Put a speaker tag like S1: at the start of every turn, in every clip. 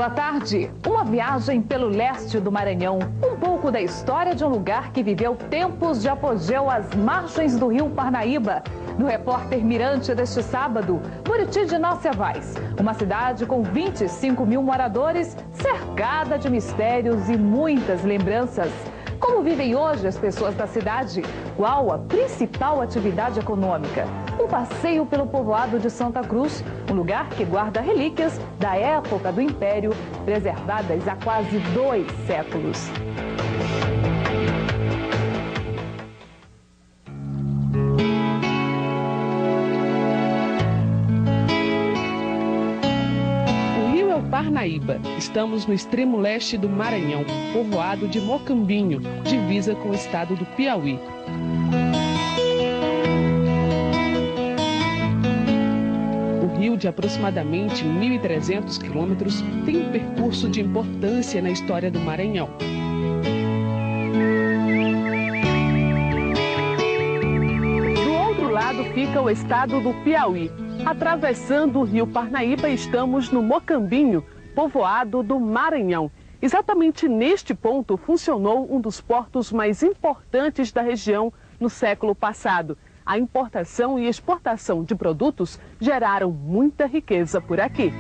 S1: Boa tarde. Uma viagem pelo leste do Maranhão. Um pouco da história de um lugar que viveu tempos de apogeu às margens do rio Parnaíba. No repórter Mirante deste sábado, Buriti de Inácia Vaz. Uma cidade com 25 mil moradores, cercada de mistérios e muitas lembranças. Como vivem hoje as pessoas da cidade? Qual a principal atividade econômica? Um passeio pelo povoado de Santa Cruz, um lugar que guarda relíquias da época do Império, preservadas há quase 2 séculos.
S2: Parnaíba. Estamos no extremo leste do Maranhão, povoado de Mocambinho, divisa com o estado do Piauí. O rio, de aproximadamente 1.300 quilômetros, tem um percurso de importância na história do Maranhão. Do outro lado fica o estado do Piauí. Atravessando o rio Parnaíba, estamos no Mocambinho, povoado do Maranhão. Exatamente neste ponto funcionou um dos portos mais importantes da região no século passado. A importação e exportação de produtos geraram muita riqueza por aqui.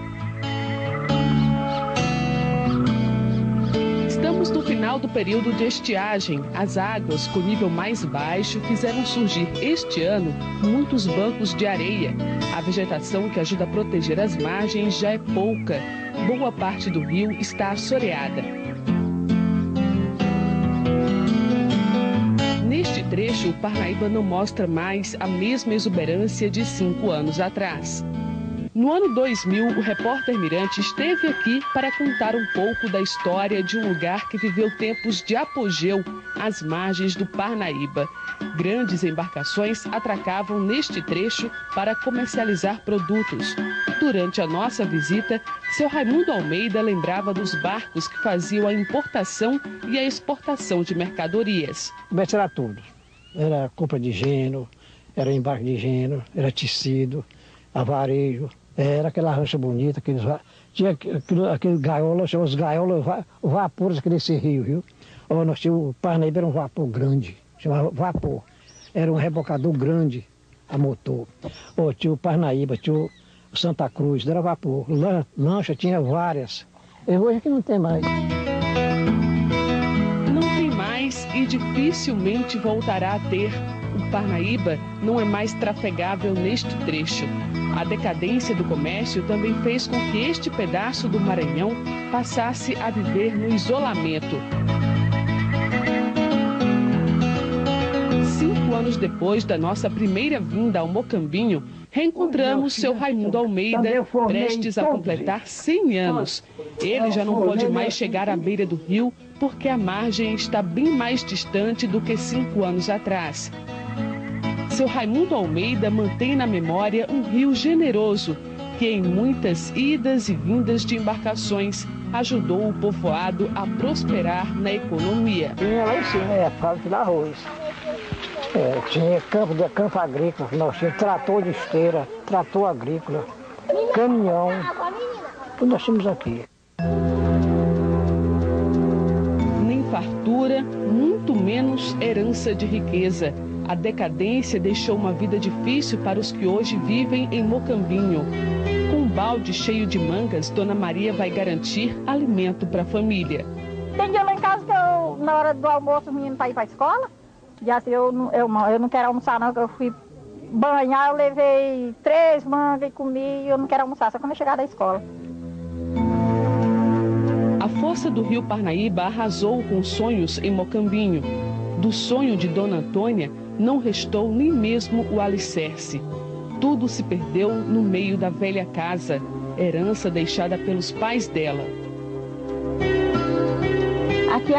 S2: Estamos no final do período de estiagem. As águas com nível mais baixo fizeram surgir este ano muitos bancos de areia. A vegetação que ajuda a proteger as margens já é pouca. Boa parte do rio está assoreada. Neste trecho, o Parnaíba não mostra mais a mesma exuberância de 5 anos atrás. No ano 2000, o repórter Mirante esteve aqui para contar um pouco da história de um lugar que viveu tempos de apogeu às margens do Parnaíba. Grandes embarcações atracavam neste trecho para comercializar produtos. Durante a nossa visita, seu Raimundo Almeida lembrava dos barcos que faziam a importação e a exportação de mercadorias.
S3: Mas era tudo. Era compra de gênero, era embarque de gênero, era tecido, avarejo. Era aquela rancha bonita, tinha aquele gaiola, chama os gaiolas, vapores aqui nesse rio, viu? Nós tínhamos, o Parnaíba era um vapor grande, chamava vapor. Era um rebocador grande a motor. Tinha o Parnaíba, tinha o Santa Cruz, era vapor. Lancha tinha várias. Hoje aqui não tem mais.
S2: Não tem mais e dificilmente voltará a ter. O Parnaíba não é mais trafegável neste trecho. A decadência do comércio também fez com que este pedaço do Maranhão passasse a viver no isolamento. 5 anos depois da nossa primeira vinda ao Mocambinho, reencontramos seu Raimundo Almeida, prestes a completar 100 anos. Ele já não pode mais chegar à beira do rio porque a margem está bem mais distante do que 5 anos atrás. Seu Raimundo Almeida mantém na memória um rio generoso, que em muitas idas e vindas de embarcações ajudou o povoado a prosperar na economia.
S3: Tinha lá em cima, fábrica de arroz. Tinha campo agrícola, nós tínhamos trator de esteira, trator agrícola, caminhão, tudo nós tínhamos aqui.
S2: Nem fartura, muito menos herança de riqueza. A decadência deixou uma vida difícil para os que hoje vivem em Mocambinho. Com um balde cheio de mangas, Dona Maria vai garantir alimento para a família.
S4: Tem dia lá em casa que na hora do almoço, o menino para ir para a escola. E assim, eu não quero almoçar não, que eu fui banhar, eu levei 3 mangas e comi, e eu não quero almoçar, só quando eu chegar da escola.
S2: A força do rio Parnaíba arrasou com sonhos em Mocambinho. Do sonho de Dona Antônia, não restou nem mesmo o alicerce. Tudo se perdeu no meio da velha casa, herança deixada pelos pais dela.
S5: Aqui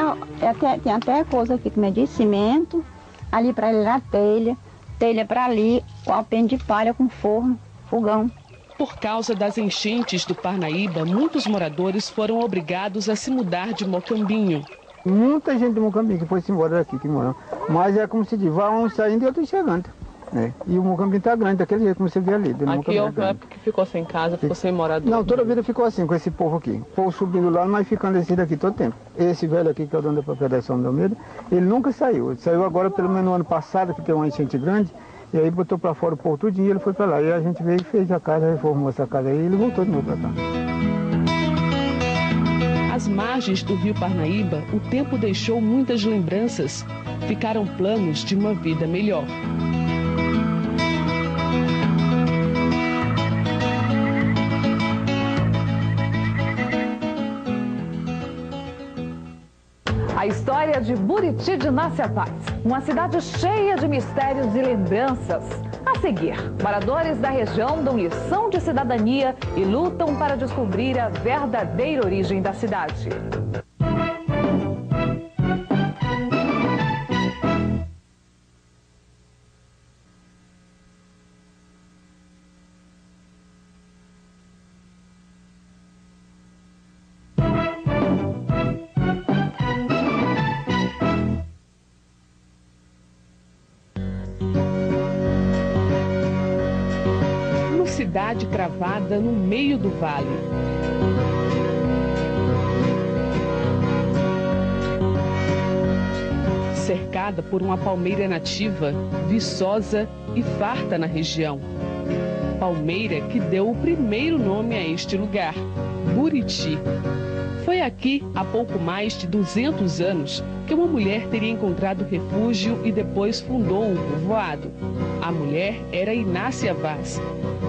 S5: tem até coisa aqui, como eu disse, cimento, ali para ali na telha para ali, com alpendre de palha, com forno, fogão.
S2: Por causa das enchentes do Parnaíba, muitos moradores foram obrigados a se mudar de Mocambinho.
S6: Muita gente de Mocambinho que foi-se embora daqui, que morou. Mas é como se diz, vai um saindo e outro chegando. E o Mucambinho está grande, daquele jeito, como você vê ali.
S2: Aqui houve uma época que ficou sem casa, ficou sem morador.
S6: Não, toda a vida ficou assim, com esse povo aqui. O povo subindo lá, mas ficando esse daqui todo tempo. Esse velho aqui, que é o dono da propriedade São Belmiro, ele nunca saiu. Ele saiu agora, pelo menos no ano passado, que tem uma enchente grande, e aí botou para fora o povo tudinho e ele foi para lá. E a gente veio e fez a casa, reformou essa casa aí e ele voltou de novo para cá.
S2: Às margens do rio Parnaíba, o tempo deixou muitas lembranças. Ficaram planos de uma vida melhor.
S1: A história de Buriti de Inácia Vaz, uma cidade cheia de mistérios e lembranças. A seguir, moradores da região dão lição de cidadania e lutam para descobrir a verdadeira origem da cidade.
S2: Cidade cravada no meio do vale. Cercada por uma palmeira nativa, viçosa e farta na região. Palmeira que deu o primeiro nome a este lugar, Buriti. Foi aqui, há pouco mais de 200 anos, que uma mulher teria encontrado refúgio e depois fundou um povoado. A mulher era Inácia Vaz.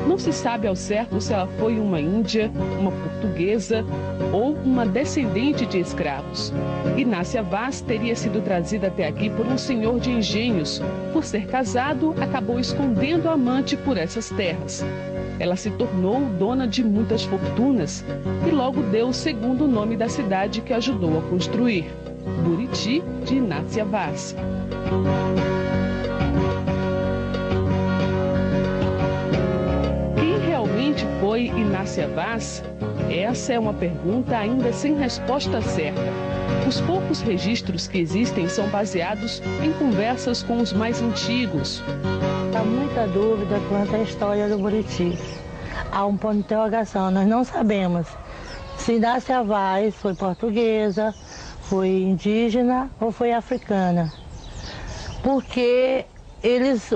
S2: Não se sabe ao certo se ela foi uma índia, uma portuguesa ou uma descendente de escravos. Inácia Vaz teria sido trazida até aqui por um senhor de engenhos. Por ser casado, acabou escondendo a amante por essas terras. Ela se tornou dona de muitas fortunas e logo deu o segundo nome da cidade que ajudou a construir, Buriti de Inácia Vaz. Quem realmente foi Inácia Vaz? Essa é uma pergunta ainda sem resposta certa. Os poucos registros que existem são baseados em conversas com os mais antigos.
S7: Há muita dúvida quanto à história do Buriti. Há um ponto de interrogação, nós não sabemos se Inácia Vaz foi portuguesa, foi indígena ou foi africana. Porque eles,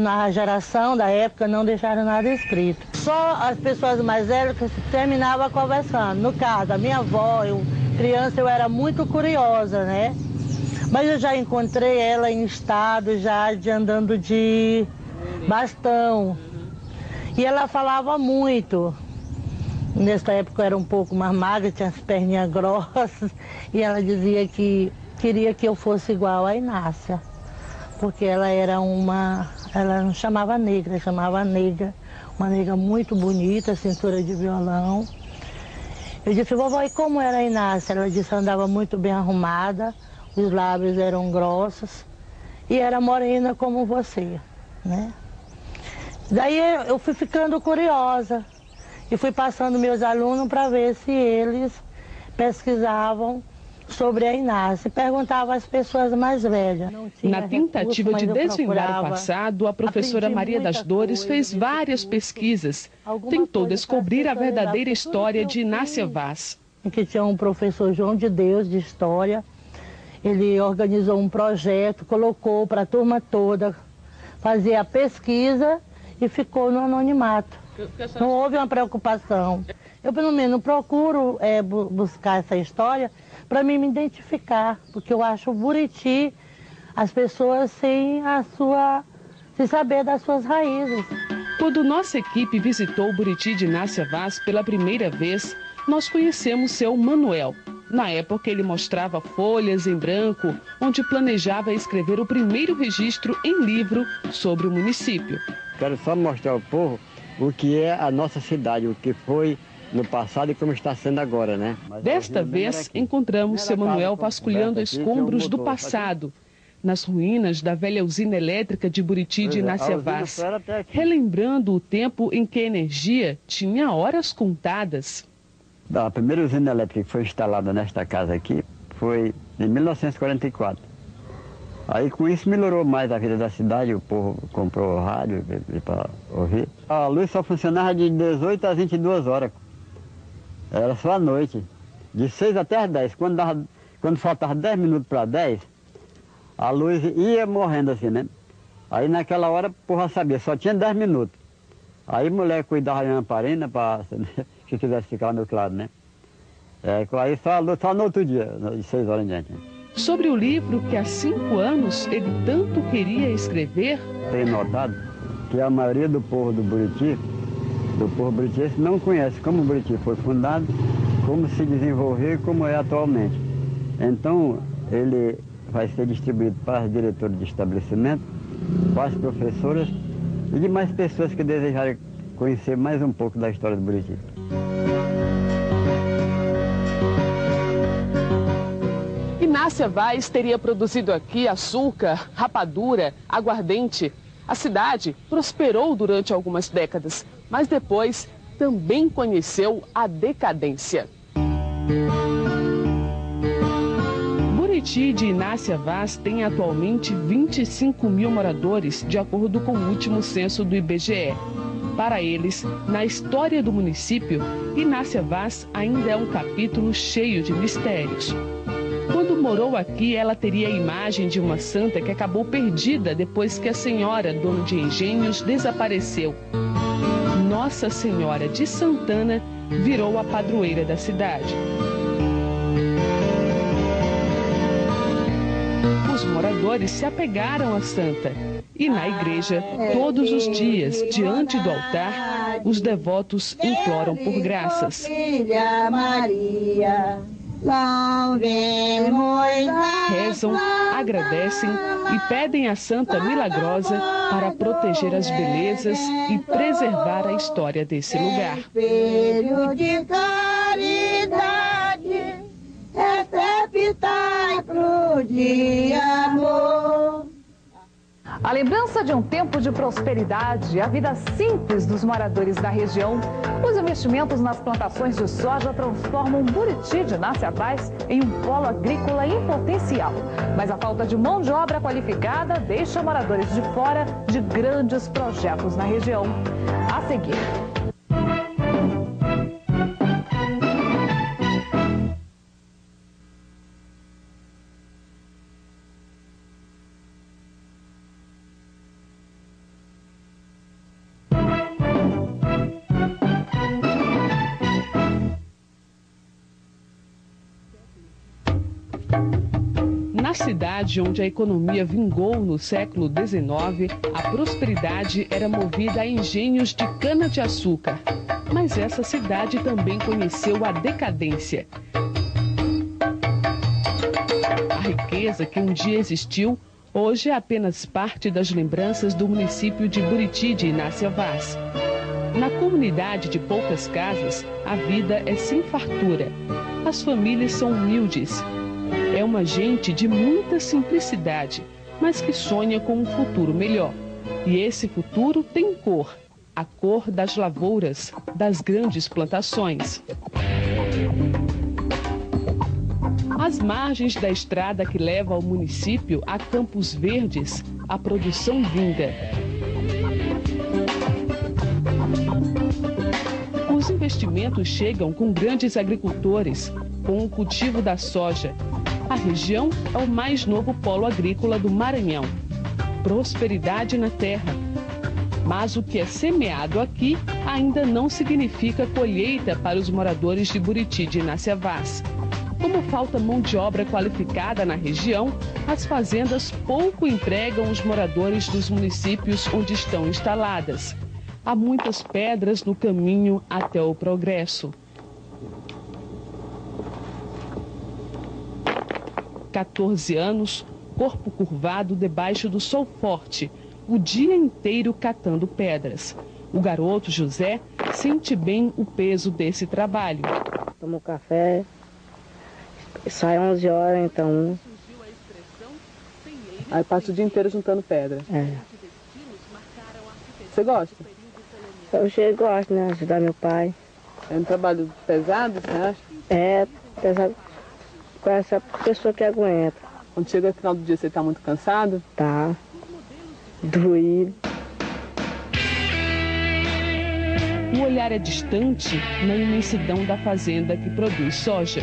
S7: na geração da época, não deixaram nada escrito. Só as pessoas mais velhas que terminavam conversando. No caso, a minha avó, criança, eu era muito curiosa, né? Mas eu já encontrei ela em estado já de andando de bastão. E ela falava muito. Nessa época eu era um pouco mais magra, tinha as perninhas grossas. E ela dizia que queria que eu fosse igual a Inácia. Porque ela era ela não chamava negra, chamava negra. Uma negra muito bonita, cintura de violão. Eu disse, vovó, e como era a Inácia? Ela disse, andava muito bem arrumada, os lábios eram grossos e era morena como você, né? Daí eu fui ficando curiosa e fui passando meus alunos para ver se eles pesquisavam sobre a Inácia e perguntavam às pessoas mais velhas.
S2: Na tentativa de desvendar o passado, a professora Maria das Dores fez várias pesquisas. Tentou descobrir a verdadeira história de Inácia Vaz.
S7: Que tinha um professor João de Deus de História. Ele organizou um projeto, colocou para a turma toda fazer a pesquisa e ficou no anonimato. Não houve uma preocupação. Eu, pelo menos, procuro buscar essa história para mim me identificar, porque eu acho o Buriti as pessoas sem saber das suas raízes.
S2: Quando nossa equipe visitou o Buriti de Inácia Vaz pela primeira vez, nós conhecemos seu Manuel. Na época, ele mostrava folhas em branco, onde planejava escrever o primeiro registro em livro sobre o município.
S8: Quero só mostrar ao povo o que é a nossa cidade, o que foi no passado e como está sendo agora, né?
S2: Desta vez, encontramos seu Manuel vasculhando escombros do passado, nas ruínas da velha usina elétrica de Buriti de Inácia Vaz, relembrando o tempo em que a energia tinha horas contadas.
S8: A primeira usina elétrica que foi instalada nesta casa aqui foi em 1944. Aí com isso melhorou mais a vida da cidade, o povo comprou rádio para ouvir. A luz só funcionava de 18 às 22 horas. Era só à noite, de 6 até às 10. Quando faltava 10 minutos para 10, a luz ia morrendo assim, né? Aí naquela hora o povo sabia, só tinha 10 minutos. Aí a mulher cuidava da lamparina para se quisesse ficar no claro, né? Aí só no outro dia, de 6 horas em diante.
S2: Sobre o livro que há 5 anos ele tanto queria escrever,
S8: tenho notado que a maioria do povo do Buriti, não conhece como o Buriti foi fundado, como se desenvolveu e como é atualmente. Então, ele vai ser distribuído para os diretores de estabelecimento, para as professoras e demais pessoas que desejarem conhecer mais um pouco da história do Buriti.
S2: Inácia Vaz teria produzido aqui açúcar, rapadura, aguardente. A cidade prosperou durante algumas décadas, mas depois também conheceu a decadência. Buriti de Inácia Vaz tem atualmente 25 mil moradores, de acordo com o último censo do IBGE. Para eles, na história do município, Inácia Vaz ainda é um capítulo cheio de mistérios. Quando morou aqui, ela teria a imagem de uma santa que acabou perdida depois que a senhora, dona de engenhos, desapareceu. Nossa Senhora de Santana virou a padroeira da cidade. Os moradores se apegaram à santa e na igreja, todos os dias, diante do altar, os devotos imploram por graças. Rezam, agradecem e pedem à Santa Milagrosa para proteger as belezas e preservar a história desse lugar.
S9: Espelho de caridade, receptai pro dia amor.
S1: A lembrança de um tempo de prosperidade, a vida simples dos moradores da região, os investimentos nas plantações de soja transformam Buriti de Inácia Vaz em um polo agrícola em potencial. Mas a falta de mão de obra qualificada deixa moradores de fora de grandes projetos na região. A seguir.
S2: Na cidade onde a economia vingou no século XIX, a prosperidade era movida a engenhos de cana-de-açúcar. Mas essa cidade também conheceu a decadência. A riqueza que um dia existiu, hoje é apenas parte das lembranças do município de Buriti de Inácia Vaz. Na comunidade de poucas casas, a vida é sem fartura. As famílias são humildes. É uma gente de muita simplicidade, mas que sonha com um futuro melhor. E esse futuro tem cor, a cor das lavouras, das grandes plantações. Às margens da estrada que leva ao município a Campos Verdes, a produção vinga. Os investimentos chegam com grandes agricultores, com o cultivo da soja. A região é o mais novo polo agrícola do Maranhão. Prosperidade na terra. Mas o que é semeado aqui ainda não significa colheita para os moradores de Buriti de Inácia Vaz. Como falta mão de obra qualificada na região, as fazendas pouco empregam os moradores dos municípios onde estão instaladas. Há muitas pedras no caminho até o progresso. 14 anos, corpo curvado debaixo do sol forte, o dia inteiro catando pedras. O garoto José sente bem o peso desse trabalho.
S10: Tomo café, sai 11 horas, então.
S2: Aí passa o dia inteiro juntando pedra.
S10: É.
S2: Você gosta?
S10: Eu gosto, né? Ajudar meu pai.
S2: É um trabalho pesado, você acha?
S10: É, pesado com essa pessoa que aguenta.
S2: Quando chega no final do dia, você está muito cansado?
S10: Tá. Doído.
S2: O olhar é distante na imensidão da fazenda que produz soja.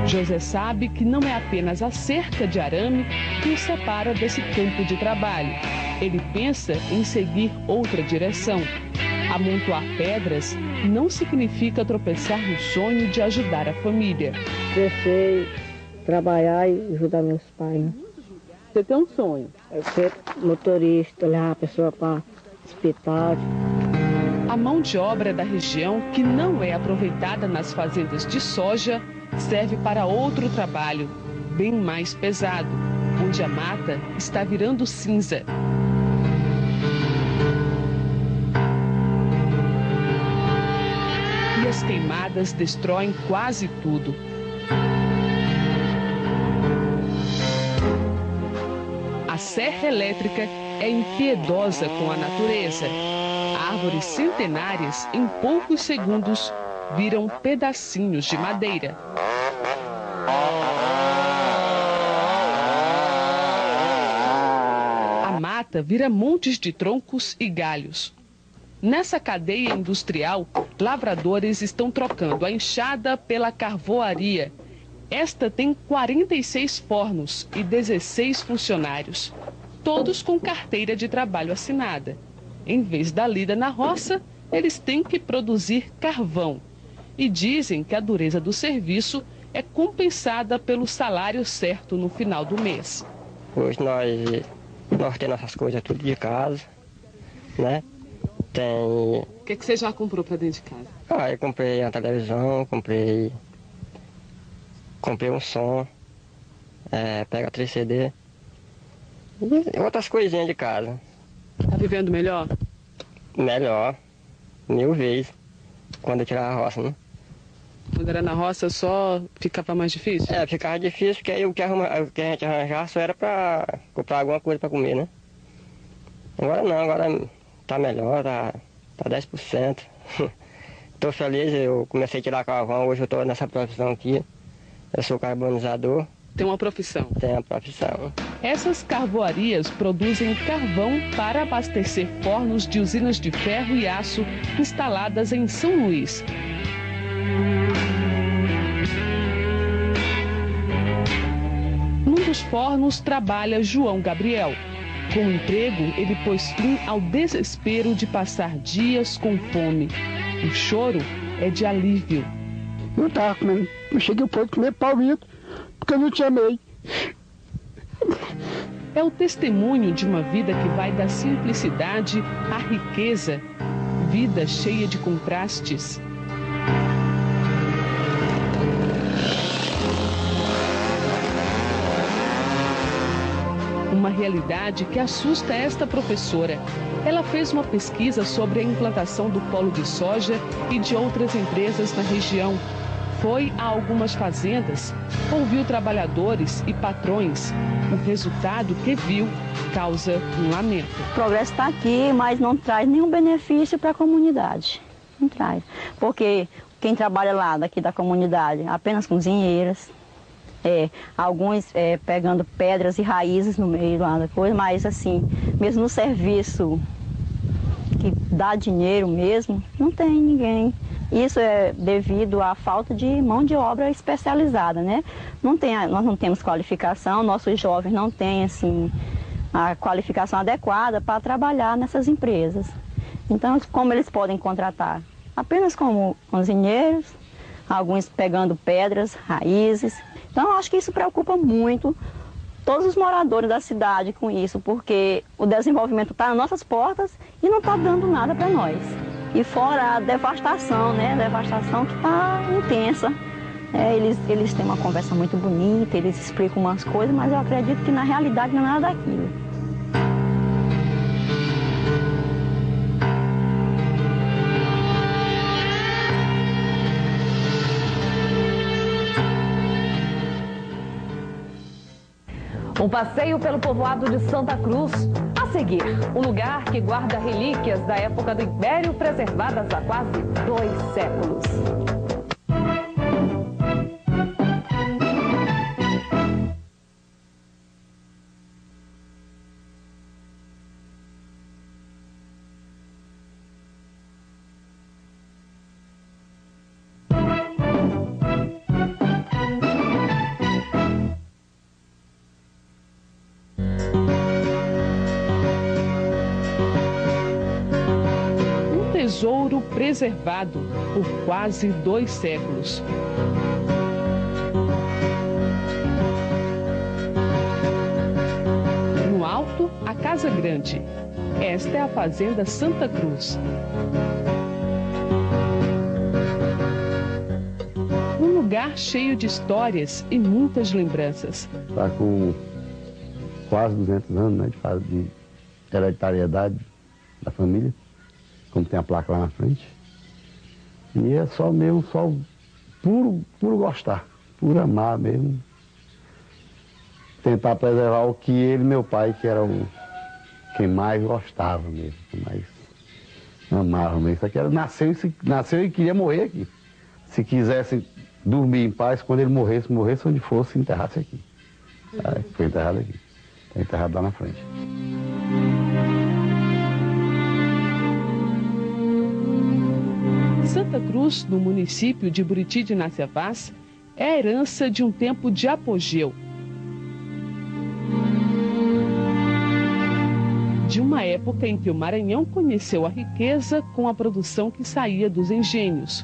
S2: José sabe que não é apenas a cerca de arame que o separa desse campo de trabalho. Ele pensa em seguir outra direção. Amontoar pedras não significa tropeçar no sonho de ajudar a família.
S10: Crescer, trabalhar e ajudar meus pais. Né?
S2: Você tem um sonho?
S10: Eu ser motorista, levar a pessoa para hospital.
S2: A mão de obra da região, que não é aproveitada nas fazendas de soja, serve para outro trabalho, bem mais pesado, onde a mata está virando cinza. E as queimadas destroem quase tudo. A serra elétrica é impiedosa com a natureza. Árvores centenárias, em poucos segundos, viram pedacinhos de madeira. A mata vira montes de troncos e galhos. Nessa cadeia industrial, lavradores estão trocando a enxada pela carvoaria. Esta tem 46 fornos e 16 funcionários, todos com carteira de trabalho assinada. Em vez da lida na roça, eles têm que produzir carvão. E dizem que a dureza do serviço é compensada pelo salário certo no final do mês.
S11: Hoje nós temos nossas coisas tudo de casa, né? Tem...
S2: O que você já comprou para dentro de casa?
S11: Eu comprei uma televisão, comprei um som, pega 3 CD e outras coisinhas de casa.
S2: Tá vivendo melhor?
S11: Melhor, 1000 vezes, quando eu tirava a roça, né?
S2: Quando era na roça só ficava mais difícil?
S11: Ficava difícil, porque aí o que a gente arranjava só era para comprar alguma coisa para comer, né? Agora não, agora tá melhor, tá 10%. Tô feliz, eu comecei a tirar carvão, hoje eu tô nessa profissão aqui. Eu sou carbonizador.
S2: Tem uma profissão?
S11: Tem uma profissão.
S2: Essas carvoarias produzem carvão para abastecer fornos de usinas de ferro e aço instaladas em São Luís. Num dos fornos trabalha João Gabriel. Com o emprego, ele pôs fim ao desespero de passar dias com fome. O choro é de alívio.
S3: Eu estava comendo, eu cheguei a comer palmito, porque eu não te amei.
S2: É o testemunho de uma vida que vai da simplicidade à riqueza, vida cheia de contrastes. Uma realidade que assusta esta professora. Ela fez uma pesquisa sobre a implantação do polo de soja e de outras empresas na região. Foi a algumas fazendas, ouviu trabalhadores e patrões. O resultado que viu causa um lamento.
S5: O progresso está aqui, mas não traz nenhum benefício para a comunidade. Não traz. Porque quem trabalha lá daqui da comunidade, apenas cozinheiras, alguns pegando pedras e raízes no meio lá da coisa, mas assim, mesmo no serviço que dá dinheiro mesmo, não tem ninguém. Isso é devido à falta de mão de obra especializada, né? Nós não temos qualificação, nossos jovens não têm assim, a qualificação adequada para trabalhar nessas empresas. Então, como eles podem contratar? Apenas como cozinheiros, alguns pegando pedras, raízes. Então, eu acho que isso preocupa muito todos os moradores da cidade com isso, porque o desenvolvimento está nas nossas portas e não está dando nada para nós. E fora a devastação, né? A devastação que está intensa. Eles têm uma conversa muito bonita, eles explicam umas coisas, mas eu acredito que na realidade não é nada daquilo.
S1: Um passeio pelo povoado de Santa Cruz. A seguir, um lugar que guarda relíquias da época do Império preservadas há quase 2 séculos.
S2: preservado por quase 2 séculos. No alto, a Casa Grande. Esta é a Fazenda Santa Cruz. Um lugar cheio de histórias e muitas lembranças.
S12: Está com quase 200 anos, né, de hereditariedade da família, como tem a placa lá na frente. E é só mesmo, só puro gostar, puro amar mesmo. Tentar preservar o que ele, meu pai, que era quem mais gostava mesmo, quem mais amava mesmo. Isso aqui era, nasceu e queria morrer aqui. Se quisesse dormir em paz, quando ele morresse onde fosse, enterrasse aqui. Foi enterrado aqui. Está enterrado lá na frente.
S2: Santa Cruz, no município de Buriti de Inaciavás, é a herança de um tempo de apogeu. De uma época em que o Maranhão conheceu a riqueza com a produção que saía dos engenhos.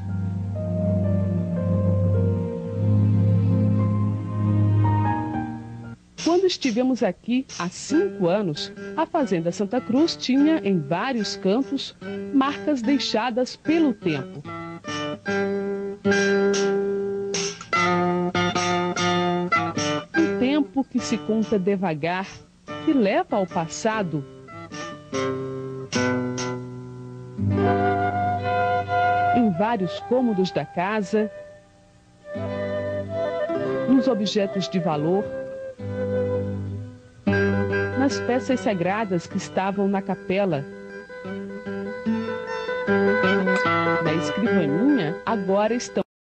S2: Quando estivemos aqui há 5 anos, a Fazenda Santa Cruz tinha, em vários cantos, marcas deixadas pelo tempo. Um tempo que se conta devagar, que leva ao passado. Em vários cômodos da casa, nos objetos de valor, nas peças sagradas que estavam na capela. Na escrivaninha, agora estão